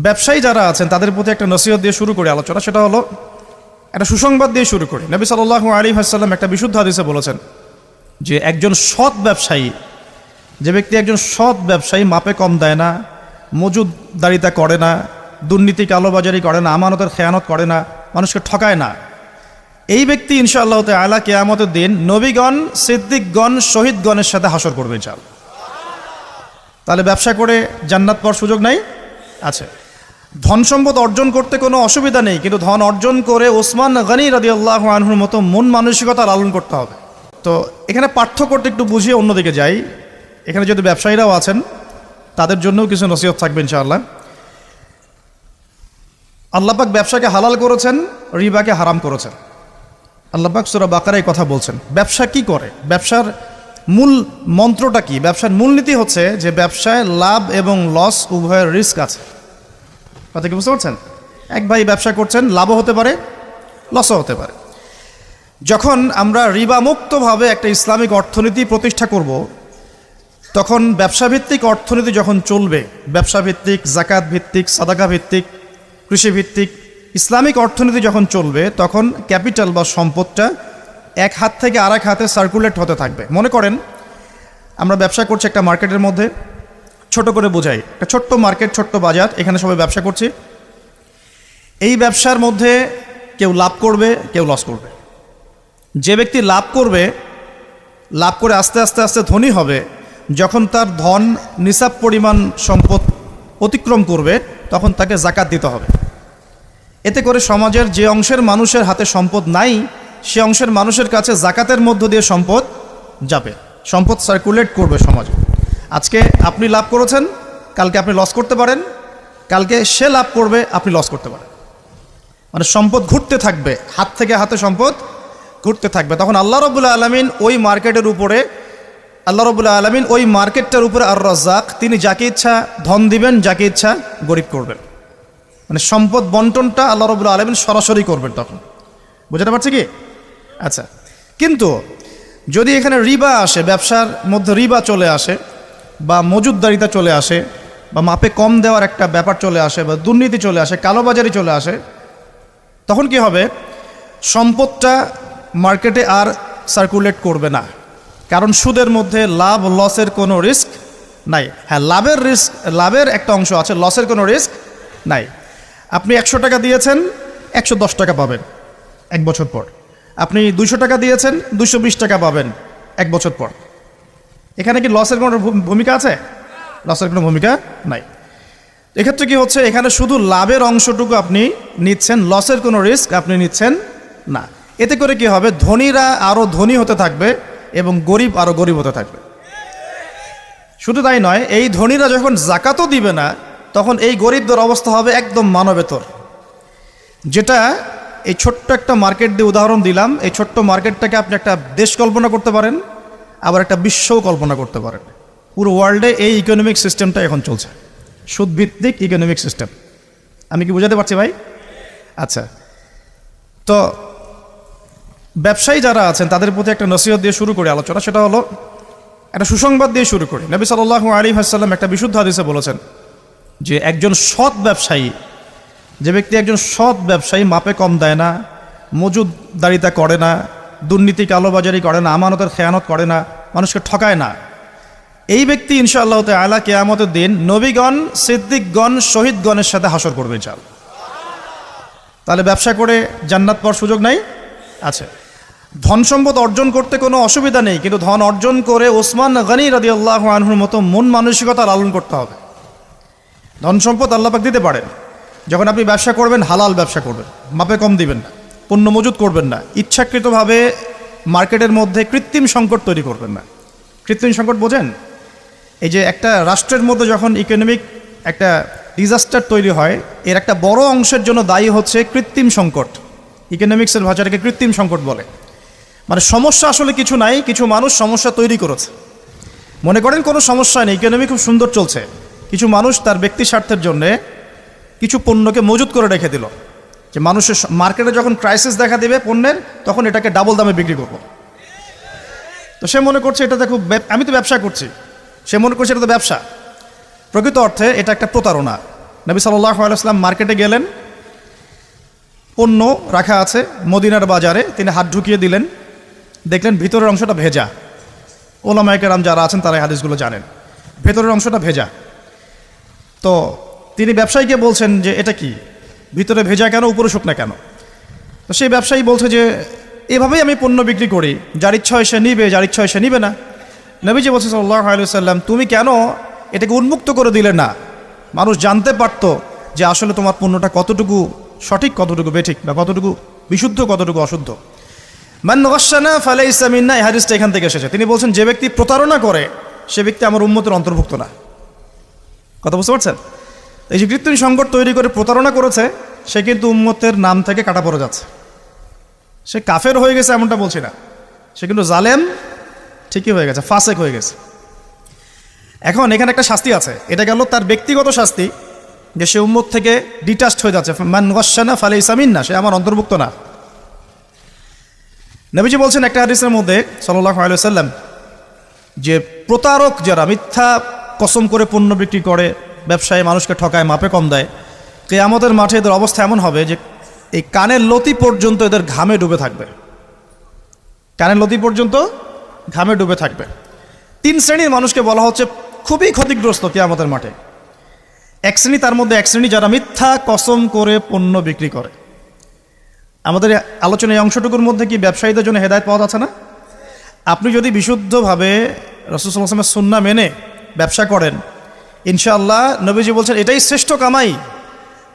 ব্যবসায়ী যারা আছেন তাদের প্রতি একটা নসিহত দিয়ে শুরু করি আলোচনা। সেটা হলো একটা সুসংবাদ দিয়ে শুরু করি। নবী সাল্লাল্লাহু আলাইহি ওয়াসাল্লাম একটা বিশুদ্ধ হাদিসে বলেছেন যে একজন সৎ ব্যবসায়ী, যে ব্যক্তি একজন সৎ ব্যবসায়ী, মাপে কম দেয় না, মজুদদারিতা করে না, দুর্নীতি কালোবাজারি করে না, আমানতের খেয়ানত করে না, মানুষকে ঠকায় না, এই ব্যক্তি ইনশাআল্লাহ তাআলা কিয়ামতের দিন নবীগণ, সিদ্দিকগণ, শহীদগণের সাথে হাসর করবে ইনশাআল্লাহ। তাহলে ব্যবসা করে জান্নাত পাওয়ার সুযোগ নাই? আছে। ধন সম্পদ অর্জন করতে কোনো অসুবিধা নেই, কিন্তু ধন অর্জন করে ওসমান গনি রাদিয়াল্লাহু আনহুর মতো মন মানসিকতা লালন করতে হবে। তো এখানে পার্থক্যটা একটু বুঝিয়ে অন্যদিকে যাই। এখানে যদি ব্যবসায়ীরাও আছেন তাদের জন্যও কিছু নসিহত থাকবে ইনশাআল্লাহ। আল্লাহ পাক ব্যবসাকে হালাল করেছেন, রিবাকে হারাম করেছেন। আল্লাহ পাক সূরা বাকারায় কথা বলছেন। ব্যবসা কি করে, ব্যবসার মূল মন্ত্রটা কি? ব্যবসার মূলনীতি হচ্ছে যে ব্যবসায় লাভ এবং লস উভয়ের রিস্ক আছে। কথা কি বুঝতে পারছেন? এক ভাই ব্যবসা করছেন, লাভও হতে পারে, লসও হতে পারে। যখন আমরা রিবা মুক্তভাবে একটা ইসলামিক অর্থনীতি প্রতিষ্ঠা করব, তখন ব্যবসাভিত্তিক অর্থনীতি যখন চলবে, ব্যবসাভিত্তিক, জাকাত ভিত্তিক, সাদাকা ভিত্তিক, কৃষিভিত্তিক ইসলামিক অর্থনীতি যখন চলবে, তখন ক্যাপিটাল বা সম্পদটা এক হাত থেকে আরেক হাতে সার্কুলেট হতে থাকবে। মনে করেন আমরা ব্যবসা করছি একটা মার্কেটের মধ্যে, ছোট করে বোঝাই, একটা ছোট্ট মার্কেট, ছোট্ট বাজার, এখানে সবাই ব্যবসা করছি। এই ব্যবসার মধ্যে কেউ লাভ করবে, কেউ লস করবে। যে ব্যক্তি লাভ করবে, লাভ করে আস্তে আস্তে আস্তে ধনী হবে, যখন তার ধন নিসাব পরিমাণ সম্পদ অতিক্রম করবে, তখন তাকে জাকাত দিতে হবে। এতে করে সমাজের যে অংশের মানুষের হাতে সম্পদ নাই, সে অংশের মানুষের কাছে জাকাতের মধ্য দিয়ে সম্পদ যাবে, সম্পদ সার্কুলেট করবে সমাজে। আজকে আপনি লাভ করেছেন, কালকে আপনি লস করতে পারেন, কালকে সে লাভ করবে, আপনি লস করতে পারেন। মানে সম্পদ ঘুরতে থাকবে, হাত থেকে হাতে সম্পদ ঘুরতে থাকবে। তখন আল্লাহ রাব্বুল আলামিন ওই মার্কেটের উপরে, আল্লাহ রাব্বুল আলামিন ওই মার্কেটটার উপরে আর রাজ্জাক, তিনি যাকে ইচ্ছা ধন দিবেন, যাকে ইচ্ছা গরিব করবেন। মানে সম্পদ বন্টনটা আল্লাহ রাব্বুল আলামিন সরাসরি করবেন। তখন বুঝতে পারছি কি? আচ্ছা, কিন্তু যদি এখানে রিবা আসে, ব্যবসার মধ্যে রিবা চলে আসে, বা মজুদদারিতা চলে আসে, বা মাপে কম দেওয়ার একটা ব্যাপার চলে আসে, বা দুর্নীতি চলে আসে, কালোবাজারি চলে আসে, তখন কি হবে? সম্পদটা মার্কেটে আর সার্কুলেট করবে না। কারণ সুদের মধ্যে লাভ লসের কোনো রিস্ক নাই। হ্যাঁ, লাভের রিস্ক, লাভের একটা অংশ আছে, লসের কোনো রিস্ক নাই। আপনি 100 টাকা দিয়েছেন, 110 টাকা পাবেন এক বছর পর। আপনি 200 টাকা দিয়েছেন, 220 টাকা পাবেন এক বছর পর। এখানে কি লসের কোনো ভূমিকা আছে? লসের কোনো ভূমিকা নাই। এক্ষেত্রে কি হচ্ছে? এখানে শুধু লাভের অংশটুকু আপনি নিচ্ছেন, লসের কোনো রিস্ক আপনি নিচ্ছেন না। এতে করে কি হবে? ধনীরা আরও ধনী হতে থাকবে এবং গরিব আরও গরিব হতে থাকবে। শুধু তাই নয়, এই ধনীরা যখন জাকাতও দিবে না, তখন এই গরিবদের অবস্থা হবে একদম মানবেতর। যেটা এই ছোট্ট একটা মার্কেট দিয়ে উদাহরণ দিলাম, এই ছোট্ট মার্কেটটাকে আপনি একটা দেশ কল্পনা করতে পারেন, আবার একটা বিশ্বও কল্পনা করতে পারেন। পুরো ওয়ার্ল্ডে এই ইকোনমিক সিস্টেমটা এখন চলছে, সুদভিত্তিক ইকোনমিক সিস্টেম। আমি কি বোঝাতে পারছি ভাই? আচ্ছা, তো ব্যবসায়ী যারা আছেন তাদের প্রতি একটা নসিহত দিয়ে শুরু করি আলোচনা। সেটা হলো একটা সুসংবাদ দিয়ে শুরু করি। নবী সাল্লাল্লাহু আলাইহি ওয়াসাল্লাম একটা বিশুদ্ধ হাদিসে বলেছেন যে একজন সৎ ব্যবসায়ী, যে ব্যক্তি একজন সৎ ব্যবসায়ী, মাপে কম দেয় না, মজুদদারিতা করে না, দুর্নীতি কালোবাজারি করে না, আমানতের খেয়ানত করে না, মানুষকে ঠকায় না, এই ব্যক্তি ইনশাআল্লাহ তাআলা কিয়ামতের দিন নবীগণ, সিদ্দিকগণ, শহীদগণের সাথে হাসর করবে ইনশাআল্লাহ। তাহলে ব্যবসা করে জান্নাত পাওয়ার সুযোগ নাই? আছে। ধন সম্পদ অর্জন করতে কোনো অসুবিধা নেই, কিন্তু ধন অর্জন করে ওসমান গনি রাদিয়াল্লাহু আনহুর মতো মন মানসিকতা লালন করতে হবে। ধন সম্পদ আল্লাহ পাক দিতে পারেন। যখন আপনি ব্যবসা করবেন, হালাল ব্যবসা করবেন, মাপে কম দিবেন না, পণ্য মজুদ করবেন না, ইচ্ছাকৃতভাবে মার্কেটের মধ্যে কৃত্রিম সংকট তৈরি করবেন না। কৃত্রিম সংকট বোঝেন? এই যে একটা রাষ্ট্রের মধ্যে যখন ইকোনমিক একটা ডিজাস্টার তৈরি হয়, এর একটা বড় অংশের জন্য দায়ী হচ্ছে কৃত্রিম সংকট। ইকোনমিক্সের ভাষাটাকে কৃত্রিম সংকট বলে। মানে সমস্যা আসলে কিছু নাই, কিছু মানুষ সমস্যা তৈরি করেছে। মনে করেন কোনো সমস্যা নেই, ইকোনমি খুব সুন্দর চলছে, কিছু মানুষ তার ব্যক্তি স্বার্থের জন্যে কিছু পণ্যকে মজুত করে রেখে দিল, যে মানুষের মার্কেটে যখন ক্রাইসিস দেখা দেবে পণ্যের, তখন এটাকে ডাবল দামে বিক্রি করব। তো সে মনে করছে এটাতে খুব, আমি তো ব্যবসা করছি, সে মনে করছে এটা তো ব্যবসা। প্রকৃত অর্থে এটা একটা প্রতারণা। নবী সাল্লাল্লাহু আলাইহি ওয়াসাল্লাম মার্কেটে গেলেন, পণ্য রাখা আছে মদিনার বাজারে, তিনি হাত ঢুকিয়ে দিলেন, দেখলেন ভিতরের অংশটা ভেজা। ওলামায়ে কেরাম যারা আছেন তারা এই হাদিসগুলো জানেন, ভেতরের অংশটা ভেজা। তো তিনি ব্যবসায়ীকে বলছেন যে এটা কি, ভিতরে ভেজা কেন, উপরে শুকনা কেন? তো সেই ব্যবসায়ী বলছে যে এভাবেই আমি পণ্য বিক্রি করি, যার ইচ্ছা হয় সে নিবে, যার ইচ্ছা হয় সে নিবে না। নবীজি বলছেন সাল্লাল্লাহু আলাইহি ওয়াসাল্লাম, তুমি কেন এটাকে উন্মুক্ত করে দিলে না? মানুষ জানতে পারত যে আসলে তোমার পণ্যটা কতটুকু সঠিক, কতটুকু বেঠিক, বা কতটুকু বিশুদ্ধ, কতটুকু অশুদ্ধ। মান গাশশানা ফালাইসা মিন্না, এই হাদিসটা এখান থেকে এসেছে। তিনি বলছেন যে ব্যক্তি প্রতারণা করে সে ব্যক্তি আমার উম্মতের অন্তর্ভুক্ত না। কথা বুঝতে পারছেন? এই যে কৃত্রিম সংকট তৈরি করে প্রতারণা করেছে, সে কিন্তু উম্মতের নাম থেকে কাটা পড়ে যাচ্ছে। সে কাফের হয়ে গেছে এমনটা বলছি না, সে কিন্তু জালেম ঠিকই হয়ে গেছে, ফাসেক হয়ে গেছে। এখন এখানে একটা শাস্তি আছে, এটা গেল তার ব্যক্তিগত শাস্তি, যে সে উম্মত থেকে ডিটাচড হয়ে যাচ্ছে। মান গাশশানা ফালাইসা মিন্না, সে আমার অন্তর্ভুক্ত না। নবীজি বলছেন একটা হাদিসের মধ্যে সাল্লাল্লাহু আলাইহি ওয়াসাল্লাম, যে প্রতারক যারা মিথ্যা কসম করে পণ্য বিক্রি করে, ব্যবসায়ী মানুষকে ঠকায়, মাপে কম দেয়, কিয়ামতের মাঠে এদের অবস্থা এমন হবে যে এই কানের লতি পর্যন্ত এদের ঘামে ডুবে থাকবে। কানের লতি পর্যন্ত ঘামে ডুবে থাকবে। 3 শ্রেণীর মানুষকে বলা হচ্ছে খুবই ক্ষতিগ্রস্ত কিয়ামতের মাঠে। এক শ্রেণী, তার মধ্যে এক শ্রেণী যারা মিথ্যা কসম করে পণ্য বিক্রি করে। আমাদের আলোচনা এই অংশটুকুর মধ্যে কি ব্যবসায়ীদের জন্য হেদায়েত পাওয়া যাচ্ছে না? আপনি যদি বিশুদ্ধভাবে রাসূল সাল্লাল্লাহু আলাইহি ওয়াসাল্লামের সুন্নাহ মেনে ব্যবসা করেন, ইনশাআল্লাহ নবীজি বলছেন এটাই শ্রেষ্ঠ কামাই,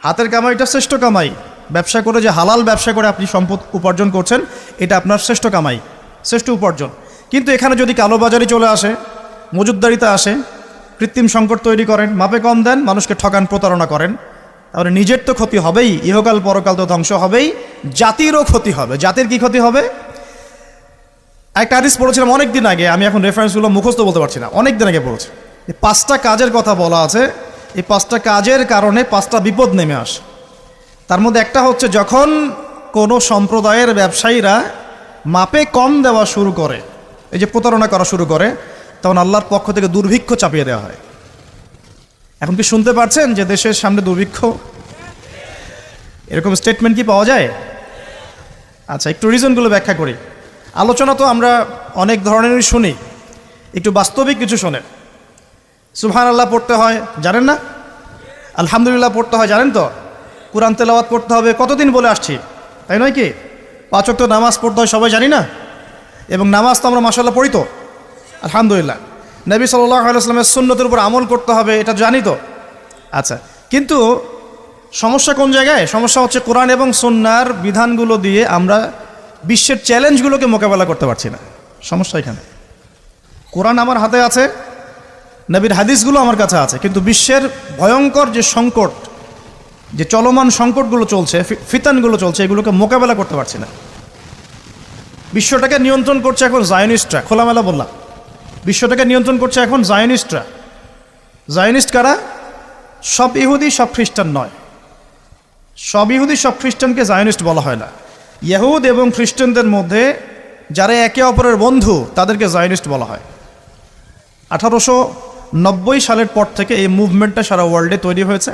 হাতের কামাইটা শ্রেষ্ঠ কামাই। ব্যবসা করে, যে হালাল ব্যবসা করে আপনি সম্পদ উপার্জন করছেন, এটা আপনার শ্রেষ্ঠ কামাই, শ্রেষ্ঠ উপার্জন। কিন্তু এখানে যদি কালোবাজারি চলে আসে, মজুদদারিতা আসে, কৃত্রিম সংকট তৈরি করেন, মাপে কম দেন, মানুষকে ঠকান, প্রতারণা করেন, তাহলে নিজের তো ক্ষতি হবেই, ইহকাল পরকাল তো ধ্বংস হবেই, জাতিরও ক্ষতি হবে। জাতির কি ক্ষতি হবে? একটা হাদিস পড়েছিলাম অনেক দিন আগে, আমি এখন রেফারেন্সগুলো মুখস্থ বলতে পারছি না, অনেক দিন আগে পড়েছি। এই 5টা কাজের কথা বলা আছে, এই 5টা কাজের কারণে 5টা বিপদ নেমে আসে। তার মধ্যে একটা হচ্ছে, যখন কোনো সম্প্রদায়ের ব্যবসায়ীরা মাপে কম দেওয়া শুরু করে, এই যে প্রতারণা করা শুরু করে, তখন আল্লাহর পক্ষ থেকে দুর্ভিক্ষ চাপিয়ে দেওয়া হয়। এখন কি শুনতে পাচ্ছেন যে দেশের সামনে দুর্ভিক্ষ? এরকম স্টেটমেন্ট কি পাওয়া যায়? আচ্ছা, একটু রিজনগুলো ব্যাখ্যা করি। আলোচনা তো আমরা অনেক ধরনেরই শুনি, একটু বাস্তবিক কিছু শোনেন। সুবহানাল্লাহ পড়তে হয়, জানেন না? আলহামদুলিল্লাহ পড়তে হয়, জানেন তো? কুরআন তেলাওয়াত করতে হবে, কতদিন বলে আসছি, তাই নয় কি? 5 ওয়াক্ত নামাজ পড়তে হয়, সবাই জানি না? এবং নামাজ তো আমরা মাশাআল্লাহ পড়ি তো, আলহামদুলিল্লাহ। নবী সাল্লাল্লাহু আলাইহি ওয়াসাল্লামের সুন্নতের উপর আমল করতে হবে, এটা জানি তো। আচ্ছা, কিন্তু সমস্যা কোন জায়গায়? সমস্যা হচ্ছে কোরআন এবং সুন্নাহর বিধানগুলো দিয়ে আমরা বিশ্বের চ্যালেঞ্জগুলোকে মোকাবেলা করতে পারছি না। সমস্যা এখানে। কোরআন আমার হাতে আছে, নবীর হাদিসগুলো আমার কাছে আছে, কিন্তু বিশ্বের ভয়ঙ্কর যে সংকট, যে চলমান সংকটগুলো চলছে, ফিতানগুলো চলছে, এগুলোকে মোকাবেলা করতে পারছি না। বিশ্বটাকে নিয়ন্ত্রণ করছে এখন জায়নিস্টরা, খোলামেলা বললাম, বিশ্বটাকে নিয়ন্ত্রণ করছে এখন জায়নিস্টরা। জায়নিস্ট কারা? সব ইহুদি, সব খ্রিস্টান নয়। সব ইহুদি, সব খ্রিস্টানকে জায়নিস্ট বলা হয় না। ইহুদ এবং খ্রিস্টানদের মধ্যে যারা একে অপরের বন্ধু, তাদেরকে জায়নিস্ট বলা হয়। 1890 সালের পর থেকে এই মুভমেন্টটা সারা ওয়ার্ল্ডে তৈরি হয়েছে,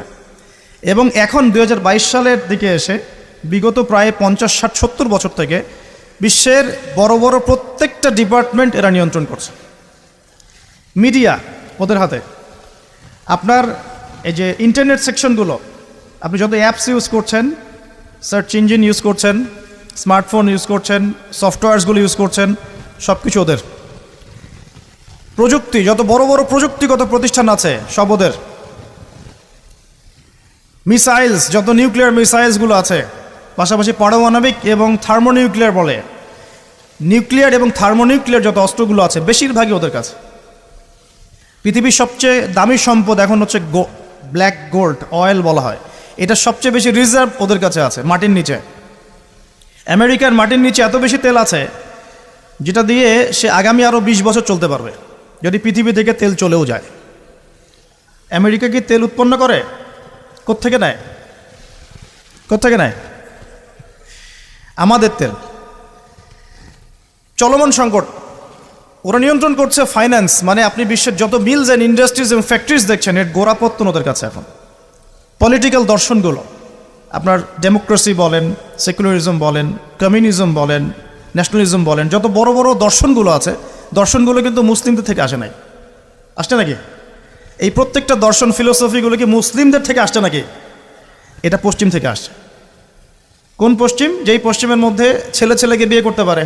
এবং এখন 2022 সালের দিকে এসে বিগত প্রায় 50, 60, 70 বছর থেকে বিশ্বের বড় বড় প্রত্যেকটা ডিপার্টমেন্ট এরা নিয়ন্ত্রণ করছে। মিডিয়া ওদের হাতে। আপনার এই যে ইন্টারনেট সেকশনগুলো, আপনি যত অ্যাপস ইউজ করছেন, সার্চ ইঞ্জিন ইউজ করছেন, স্মার্টফোন ইউজ করছেন, সফটওয়্যারসগুলো ইউজ করছেন, সব কিছু ওদের। প্রযুক্তি, যত বড় বড় প্রযুক্তিগত প্রতিষ্ঠান আছে সব ওদের। মিসাইলস, যত নিউক্লিয়ার মিসাইলসগুলো আছে, পাশাপাশি পারমাণবিক এবং থার্মোনিউক্লিয়ার বলে, নিউক্লিয়ার এবং থার্মোনিউক্লিয়ার যত অস্ত্রগুলো আছে, বেশিরভাগই ওদের কাছে। পৃথিবীর সবচেয়ে দামি সম্পদ এখন হচ্ছে ব্ল্যাক গোল্ড, অয়েল বলা হয়। এটা সবচেয়ে বেশি রিজার্ভ ওদের কাছে আছে মাটির নিচে। আমেরিকার মাটির নিচে এত বেশি তেল আছে, যেটা দিয়ে সে আগামী আরও 20 বছর চলতে পারবে, যদি পৃথিবী থেকে তেল চলেও যায়। আমেরিকা কি তেল উৎপন্ন করে? কোত্থেকে নেয়? কোত্থেকে নেয়? আমাদের তেল। চলমান সংকট, ওরা নিয়ন্ত্রণ করছে ফাইন্যান্স, মানে আপনি বিশ্বের যত মিলস অ্যান্ড ইন্ডাস্ট্রিজ এবং ফ্যাক্টরিজ দেখছেন, এর গোড়াপত্তন ওদের কাছে এখন। পলিটিক্যাল দর্শনগুলো, আপনার ডেমোক্রেসি বলেন, সেকুলারিজম বলেন, কমিউনিজম বলেন, ন্যাশনালিজম বলেন, যত বড় বড় দর্শনগুলো আছে, দর্শনগুলো কিন্তু মুসলিমদের থেকে আসে নাই। আসছে নাকি? এই প্রত্যেকটা দর্শন ফিলোসফিগুলো কি মুসলিমদের থেকে আসছে নাকি? এটা পশ্চিম থেকে আসছে। কোন পশ্চিম? যেই পশ্চিমের মধ্যে ছেলে ছেলেকে বিয়ে করতে পারে।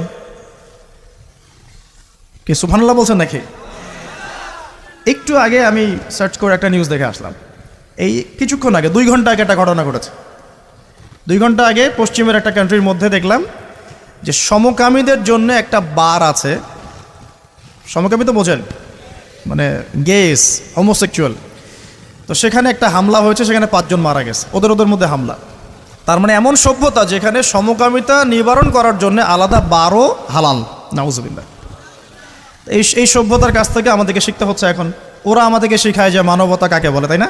কি সুবহানাল্লাহ বলছেন নাকি? একটু আগে আমি সার্চ করে একটা নিউজ দেখে আসলাম, এই কিছুক্ষণ আগে 2 ঘন্টা আগে একটা ঘটনা ঘটেছে। 2 ঘন্টা আগে পশ্চিমের একটা কান্ট্রির মধ্যে দেখলাম যে সমকামীদের জন্য একটা বার আছে। সমকামী তো বোঝেন, মানে গেস, হোমোসেক্সুয়াল। তো সেখানে একটা হামলা হয়েছে, সেখানে 5 জন মারা গেছে, ওদের মধ্যে হামলা। তার মানে এমন সভ্যতা যেখানে সমকামিতা নিবারণ করার জন্য আলাদা বারও হালাল। নাউজুবিল্লাহ। এই সভ্যতার কাছ থেকে আমাদেরকে শিখতে হচ্ছে এখন। ওরা আমাদেরকে শিখায় যে মানবতা কাকে বলে, তাই না?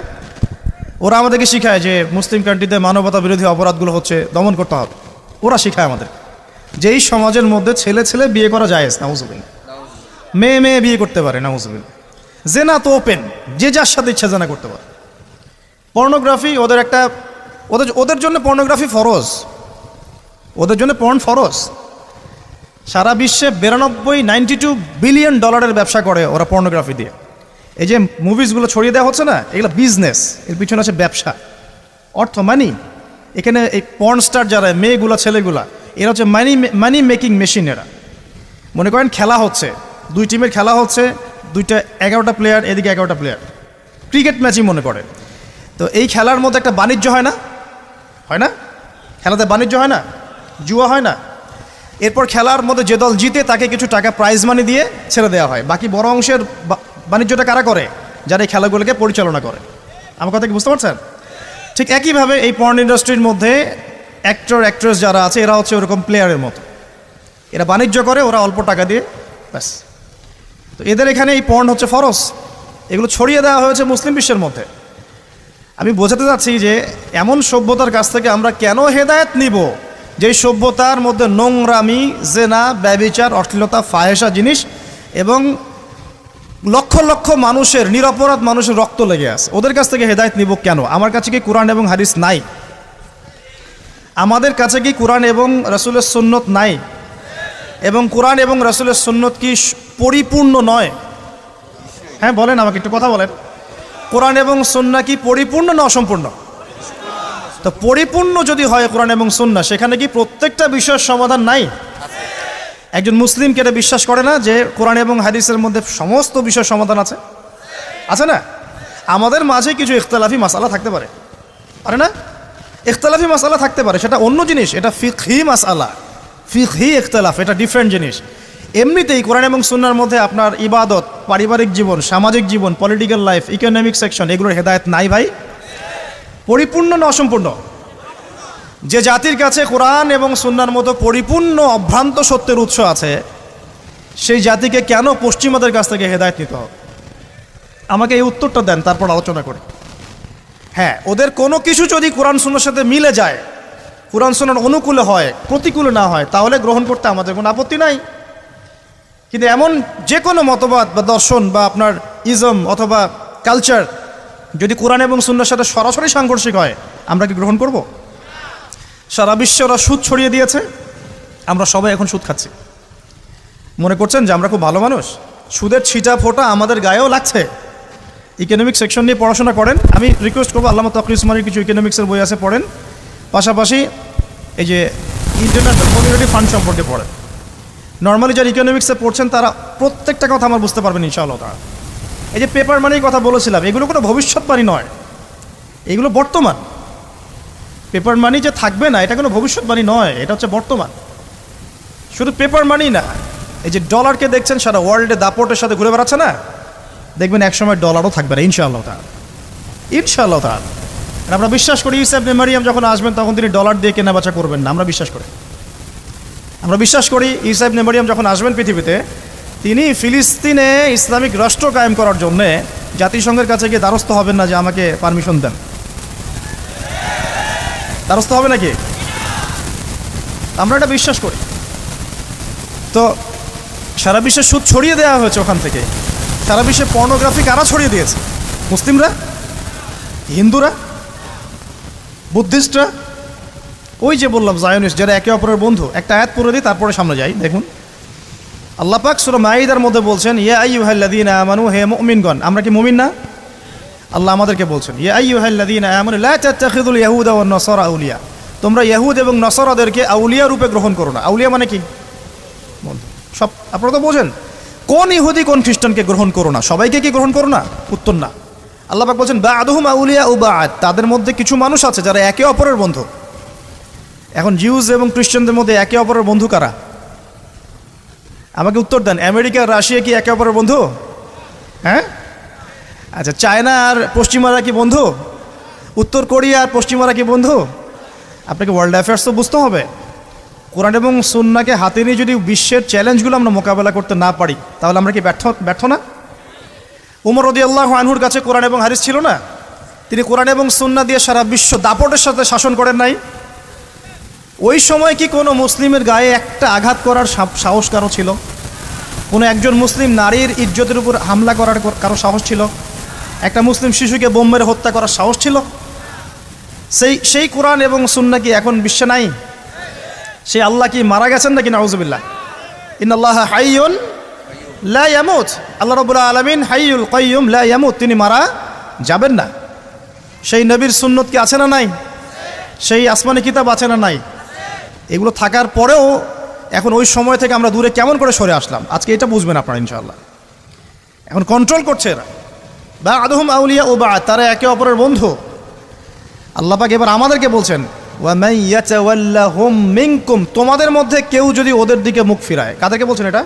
ওরা আমাদেরকে শিখায় যে মুসলিম কান্ট্রিতে মানবতা বিরোধী অপরাধগুলো হচ্ছে দমন করতে হবে। ওরা শিখায় আমাদের যেই সমাজের মধ্যে ছেলে ছেলে বিয়ে করা জায়েজ, নাউজুবিল্লাহ। মেয়ে মেয়ে বিয়ে করতে পারে, নাউজুবিল্লাহ। জেনা তো ওপেন, যে যার সাথে ইচ্ছা জেনা করতে পারে। পর্নোগ্রাফি ওদের জন্য পর্নোগ্রাফি ফরজ, ওদের জন্য পর্ন ফরজ। সারা বিশ্বে 92 বিলিয়ন ডলারের ব্যবসা করে ওরা পর্নোগ্রাফি দিয়ে। এই যে মুভিজগুলো ছড়িয়ে দেওয়া হচ্ছে না, এগুলো বিজনেস, এর পিছনে আছে ব্যবসা, অর্থ, মানি। এখানে এই পর্ন স্টার যারা মেয়েগুলা ছেলেগুলা, এরা হচ্ছে মানি মেকিং মেশিন। এরা মনে করেন খেলা হচ্ছে, 2 টিমের খেলা হচ্ছে, 11টা প্লেয়ার, এদিকে 11টা প্লেয়ার, ক্রিকেট ম্যাচই মনে করে। তো এই খেলার মধ্যে একটা বাণিজ্য হয় না? হয় না? খেলাতে বাণিজ্য হয় না? জুয়া হয় না? এরপর খেলার মধ্যে যে দল জিতে তাকে কিছু টাকা প্রাইজ মানি দিয়ে ছেড়ে দেওয়া হয়। বাকি বড় অংশের বাণিজ্যটা কারা করে? যারা এই খেলাগুলোকে পরিচালনা করে। আমার কথা কি বুঝতে পারছেন? ঠিক একইভাবে এই পর্ন ইন্ডাস্ট্রির মধ্যে অ্যাক্টর অ্যাক্ট্রেস যারা আছে, এরা হচ্ছে ওরকম প্লেয়ারের মতো। এরা বাণিজ্য করে, ওরা অল্প টাকা দিয়ে, ব্যাস। তো এদের এখানে এই পর্ন হচ্ছে ফরজ। এগুলো ছড়িয়ে দেওয়া হয়েছে মুসলিম বিশ্বের মধ্যে। আমি বোঝাতে চাচ্ছি যে এমন সভ্যতার কাছ থেকে আমরা কেন হেদায়েত নিব যেই সভ্যতার মধ্যে নোংরামি, জেনা, ব্যভিচার, অশ্লীলতা, ফাহেসা জিনিস এবং লক্ষ লক্ষ মানুষের, নিরপরাধ মানুষের রক্ত লেগে আছে। ওদের কাছ থেকে হেদায়েত নিব কেন? আমার কাছে কি কোরআন এবং হাদিস নাই? আমাদের কাছে কি কোরআন এবং রাসূলের সুন্নত নাই? এবং কোরআন এবং রাসূলের সুন্নত কি পরিপূর্ণ নয়? হ্যাঁ বলেন, আমাকে একটু কথা বলেন। কোরআন এবং সুন্নাহ কি পরিপূর্ণ না অসম্পূর্ণ? তো পরিপূর্ণ যদি হয় কোরআন এবং সুন্নাহ, সেখানে কি প্রত্যেকটা বিষয়ের সমাধান নাই? একজন মুসলিমকে এটা বিশ্বাস করে না যে কোরআন এবং হাদিসের মধ্যে সমস্ত বিষয়ের সমাধান আছে? আছে না? আমাদের মাঝে কিছু ইখতিলাফি মাসালা থাকতে পারে, পারে না? ইখতিলাফি মাসালা থাকতে পারে, সেটা অন্য জিনিস। এটা ফিকহি মাসালা, ফিকহি ইখতিলাফ, এটা ডিফারেন্ট জিনিস। এমনিতেই কোরআন এবং সুন্নাহর মধ্যে আপনার ইবাদত, পারিবারিক জীবন, সামাজিক জীবন, পলিটিক্যাল লাইফ, ইকোনমিক সেকশন, এগুলোর হেদায়েত নাই ভাই। পরিপূর্ণ না অসম্পূর্ণ? যে জাতির কাছে কোরআন এবং সুন্নাহর মতো পরিপূর্ণ অভ্রান্ত সত্যের উৎস আছে, সেই জাতিকে কেন পশ্চিমাদের কাছ থেকে হেদায়েত নিতে হবে? আমাকে এই উত্তরটা দেন, তারপর আলোচনা করি। হ্যাঁ, ওদের কোনো কিছু যদি কোরআন সুন্নাহর সাথে মিলে যায়, কোরআন সুন্নাহর অনুকূলে হয়, প্রতিকূলে না হয়, তাহলে গ্রহণ করতে আমাদের কোনো আপত্তি নাই। কিন্তু এমন যে কোনো মতবাদ বা দর্শন বা আপনার ইজম অথবা কালচার যদি কোরআন এবং সুন্নাহর সাথে সরাসরি সাংঘর্ষিক হয়, আমরা কি গ্রহণ করব? সারা বিশ্বে ওরা সুদ ছড়িয়ে দিয়েছে, আমরা সবাই এখন সুদ খাচ্ছি। মনে করছেন যে আমরা খুব ভালো মানুষ? সুদের ছিটা ফোঁটা আমাদের গায়েও লাগছে। ইকোনমিক সেকশন নিয়ে পড়াশোনা করেন। আমি রিকোয়েস্ট করবো, আল্লামা তকী উসমানীর কিছু ইকোনমিক্সের বই আছে, পড়েন। পাশাপাশি এই যে ইন্টারন্যাশনাল কমিউনিটি ফান্ড সম্পর্কে পড়েন। নর্মালি যারা ইকোনমিক্সে পড়ছেন তারা প্রত্যেকটা কথা আমার বুঝতে পারবেন ইনশাআল্লাহ তাআলা। এই যে পেপার মানির কথা বলেছিলাম, এগুলো কোনো ভবিষ্যৎবাণী নয়, এগুলো বর্তমান। পেপার মানি যে থাকবে না, এটা কোনো ভবিষ্যৎবাণী নয়, এটা হচ্ছে বর্তমান। শুধু পেপার মানি না, এই যে ডলারকে দেখছেন সারা ওয়ার্ল্ডে দাপটের সাথে ঘুরে বেড়াচ্ছে না, দেখবেন একসময় ডলারও থাকবে না ইনশাআল্লাহ তাআলা, ইনশাআল্লাহ তাআলা। আমরা বিশ্বাস করি ঈসা ইবনে মারইয়াম যখন আসবেন তখন তিনি ডলার দিয়ে কেনাবেচা করবেন না, আমরা বিশ্বাস করি। আমরা বিশ্বাস করি ঈসা ইবনে মারইয়াম যখন আসবেন পৃথিবীতে, তিনি ফিলিস্তিনে ইসলামিক রাষ্ট্র কায়েম করার জন্যে জাতিসংঘের কাছে গিয়ে দ্বারস্থ হবেন না যে আমাকে পারমিশন দেন। দ্বারস্থ হবে নাকি? আমরা এটা বিশ্বাস করি। তো সারা বিশ্বে সুদ ছড়িয়ে দেওয়া হয়েছে ওখান থেকে। সারা বিশ্বে পর্নোগ্রাফি কারা ছড়িয়ে দিয়েছে? মুসলিমরা? হিন্দুরা? বুদ্ধিস্টরা, ওই যে বললাম জায়নিস্ট, যারা একে অপরের বন্ধু। একটা আয়াত পড়ে দিই, তারপরে সামনে যাই। দেখুন আল্লাহ পাক সূরা মাঈদার মধ্যে বলছেন, ইয়া আইয়ুহাল্লাযীনা আমানু, হে মুমিনগণ। আমরা কি মুমিন না? আল্লাহ আমাদেরকে বলছেন, ইয়া আইয়ুহাল্লাযীনা আমানু লা তাত্তাখিযুল ইয়াহুদা ওয়ান নাসারা আউলিয়া, তোমরা ইহুদ এবং নসারাদেরকে আউলিয়া রূপে গ্রহণ করো না। আউলিয়া মানে কি? বন্ধু। সব আপনারা তো বোঝেন, কোন ইহুদি কোন খ্রিস্টানকে গ্রহণ করো না, সবাইকে কি গ্রহণ করো না? উত্তর না। আল্লাহ পাক বলছেন বা'দুহুম আউলিয়া ও বা'দ, তাদের মধ্যে কিছু মানুষ আছে যারা একে অপরের বন্ধু। এখন জিউস এবং খ্রিস্টানদের মধ্যে একে অপরের বন্ধু কারা? আমাকে উত্তর দেন। আমেরিকা রাশিয়া কি একে অপরের বন্ধু? হ্যাঁ, আচ্ছা। চায়না আর পশ্চিমারা কি বন্ধু? উত্তর কোরিয়া আর পশ্চিমারা কি বন্ধু? আপনাকে ওয়ার্ল্ড অ্যাফেয়ার্স তো বুঝতে হবে। কোরআন এবং সুন্নাহকে হাতে নিয়ে যদি বিশ্বের চ্যালেঞ্জগুলো আমরা মোকাবেলা করতে না পারি, তাহলে আমরা কি ব্যর্থ না? উমর রাদিয়াল্লাহু আনহুর কাছে কোরআন এবং হাদিস ছিল না? তিনি কোরআন এবং সুন্নাহ দিয়ে সারা বিশ্ব দাপটের সাথে শাসন করেন নাই? ওই সময় কি কোনো মুসলিমের গায়ে একটা আঘাত করার সাহস কারো ছিল? কোনো একজন মুসলিম নারীর ইজ্জতের উপর হামলা করার কারো সাহস ছিল? একটা মুসলিম শিশুকে বোম মেরে হত্যা করার সাহস ছিল? সেই কোরআন এবং সুন্নাহ কি এখন বিশ্বে নাই? সেই আল্লাহ কি মারা গেছেন নাকি? নাউযুবিল্লাহ। ইন্নাল্লাহা হাইয়ুন লা ইয়ামুত, আল্লাহ রাব্বুল আলামিন হাইয়ুল কাইয়্যুম লা ইয়ামুত, তিনি মারা যাবেন না। সেই নবীর সুন্নত কি আছে না নাই? সেই আসমানি কিতাব আছে না নাই? এগুলো থাকার পরেও এখন ওই সময় থেকে আমরা দূরে কেমন করে সরে আসলাম, আজকে এটা বুঝবেন আপনারা ইনশাআল্লাহ। এখন কন্ট্রোল করছে এরা। বা'দুহুম আউলিয়া ও বা'দ, তারা একে অপরের বন্ধু। আল্লাহ পাক এবার আমাদেরকে বলছেন ওয়া মান ইয়াতাওয়াল্লাহুম মিনকুম, তোমাদের মধ্যে কেউ যদি ওদের দিকে মুখ ফিরায়। কাদেরকে বলছেন এটা?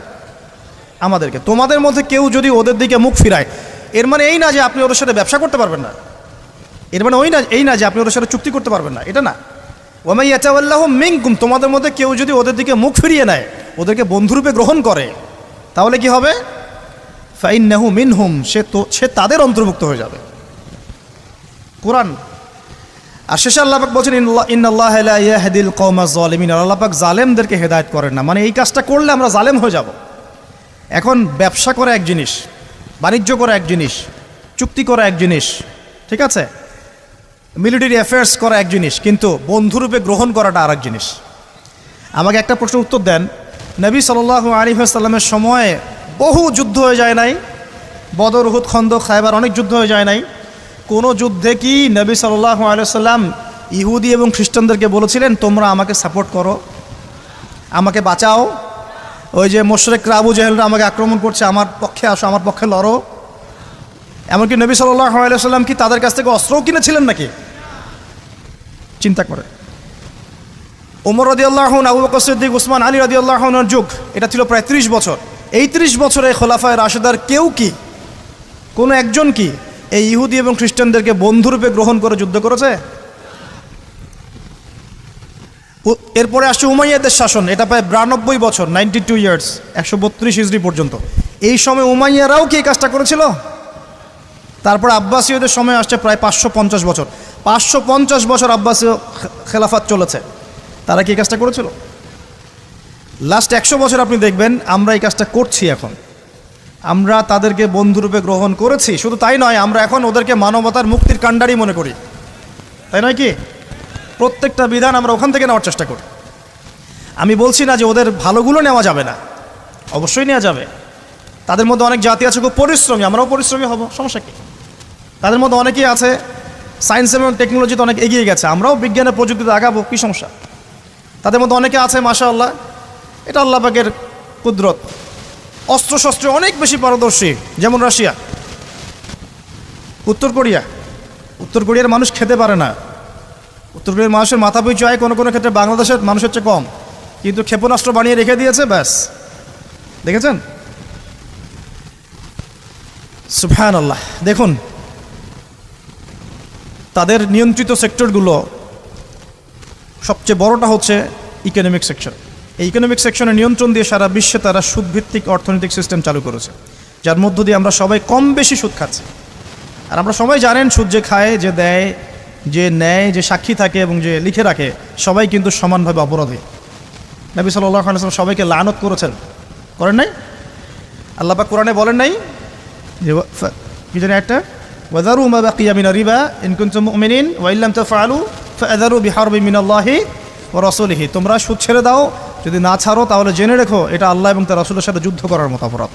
আমাদেরকে। তোমাদের মধ্যে কেউ যদি ওদের দিকে মুখ ফিরায়, এর মানে এই না যে আপনি ওদের সাথে ব্যবসা করতে পারবেন না। এর মানে এই না যে আপনি ওদের সাথে চুক্তি করতে পারবেন না, এটা না। ওয়া মান ইয়াতাওয়াল্লাহুম মিনকুম, তোমাদের মধ্যে কেউ যদি ওদের দিকে মুখ ফিরিয়ে নেয়, ওদেরকে বন্ধুরূপে গ্রহণ করে, তাহলে কি হবে? ফাইন্নাহু মিনহুম, সে তাদের অন্তর্ভুক্ত হয়ে যাবে। কোরআন। আর শেষে আল্লাহ পাক বলছেন ইন্নাল্লাহা লা ইয়াহদিল কওমাজ যালিমিন, আল্লাহ পাক জালেমদেরকে হেদায়েত করেন না। মানে এই কাজটা করলে আমরা জালেম হয়ে যাব। এখন ব্যবসা করা এক জিনিস, বাণিজ্য করা এক জিনিস, চুক্তি করা এক জিনিস, ঠিক আছে, মিলিটারি অ্যাফেয়ার্স করা এক জিনিস, কিন্তু বন্ধুরূপে গ্রহণ করাটা আর এক জিনিস। আমাকে একটা প্রশ্ন উত্তর দেন। নবী সাল্লাল্লাহু আলাইহি ওয়াসাল্লামের সময়ে বহু যুদ্ধ হয়ে যায় নাই? বদর, উহুদ, খন্দক, খায়বার, অনেক যুদ্ধ হয়ে যায় নাই? কোনো যুদ্ধে কি নবী সাল্লাল্লাহু আলাইহি ওয়াসাল্লাম ইহুদি এবং খ্রিস্টানদেরকে বলেছিলেন তোমরা আমাকে সাপোর্ট করো, আমাকে বাঁচাও? ওই যে মুশরিকরা, আবু জেহেলরা আমাকে আক্রমণ করছে, আমার পক্ষে আসো, আমার পক্ষে লড়ো। এমনকি নবী সাল্লাল্লাহু আলাইহি ওয়াসাল্লাম কি তাদের কাছ থেকে অস্ত্রও কিনেছিলেন নাকি? চিন্তা করে। ওমর রাদিয়াল্লাহু আনহু, আবু বকর সিদ্দিক, উসমান, আলী রাদিয়াল্লাহু আনহুর যুগ, এটা ছিল প্রায় 30 বছর। এই 30 বছরে খোলাফায়ে রাশেদার কেউ কি, কোনো একজন কি এই ইহুদি এবং খ্রিস্টানদেরকে বন্ধুরূপে গ্রহণ করে যুদ্ধ করেছে? এরপরে আসছে উমাইয়াদের শাসন, এটা প্রায় 92 বছর, 92 ইয়ার্স, 132 হিজরি পর্যন্ত। এই সময় উমাইয়ারাও কি এই কাজটা করেছিল? তারপর আব্বাসীয়দের সময় আসছে প্রায় 550 বছর। 550 বছর আব্বাসীয় খেলাফত চলেছে, তারা কি এই কাজটা করেছিল? লাস্ট 100 বছর আপনি দেখবেন আমরা এই কাজটা করছি। এখন আমরা তাদেরকে বন্ধুরূপে গ্রহণ করেছি, শুধু তাই নয়, আমরা এখন ওদেরকে মানবতার মুক্তির কাণ্ডারি মনে করি, তাই নয় কি? প্রত্যেকটা বিধান আমরা ওখান থেকে নেওয়ার চেষ্টা করি। আমি বলছি না যে ওদের ভালোগুলো নেওয়া যাবে না, অবশ্যই নেওয়া যাবে। তাদের মধ্যে অনেক জাতি আছে খুব পরিশ্রমী, আমরাও পরিশ্রমী হব, সমস্যা কি? তাদের মধ্যে অনেকেই আছে সায়েন্স এবং টেকনোলজিতে অনেক এগিয়ে গেছে, আমরাও বিজ্ঞানের প্রযুক্তিতে আগাবো, কী সমস্যা? তাদের মধ্যে অনেকে আছে মাশাআল্লাহ, এটা আল্লাহ পাকের কুদরত, অস্ত্রশস্ত্রে অনেক বেশি পারদর্শী, যেমন রাশিয়া। উত্তর কোরিয়ার মানুষ খেতে পারে না। উত্তর কোরিয়ার মানুষের মাথা পিছু আয় কোনো কোনো ক্ষেত্রে বাংলাদেশের মানুষের চেয়ে কম, কিন্তু ক্ষেপণাস্ত্র বানিয়ে রেখে দিয়েছে, ব্যাস। দেখেছেন? সুবহানাল্লাহ। দেখুন তাদের নিয়ন্ত্রিত সেক্টরগুলো, সবচেয়ে বড়টা হচ্ছে ইকোনমিক সেকশন। এই ইকোনমিক সেকশনের নিয়ন্ত্রণ দিয়ে সারা বিশ্বে তারা সুদভিত্তিক অর্থনৈতিক সিস্টেম চালু করেছে, যার মধ্য দিয়ে আমরা সবাই কম বেশি সুদ খাচ্ছি। আর আমরা সবাই জানেন সুদ যে খায়, যে দেয়, যে নেয়, যে সাক্ষী থাকে এবং যে লিখে রাখে, সবাই কিন্তু সমানভাবে অপরাধী। নবী সাল্লাল্লাহু আলাইহি ওয়াসাল্লাম সবাইকে লানত করেছেন, করেন নাই? আল্লাহ পাক কোরআনে বলেন নাই যে কি জানি একটা ওয়াযারু মা বাকিয়া মিনার রিবা ইন কুনতুম মুমিনিন ওয়া ইল্লাম তাফআলু ফাযারু বিহারবি মিনাল্লাহি ওয়া রাসূলিহি, তোমরা সুদ ছেড়ে দাও, যদি না ছাড়ো তাহলে জেনে রেখো এটা আল্লাহ এবং তার রাসূলের সাথে যুদ্ধ করার মতো অপরাধ।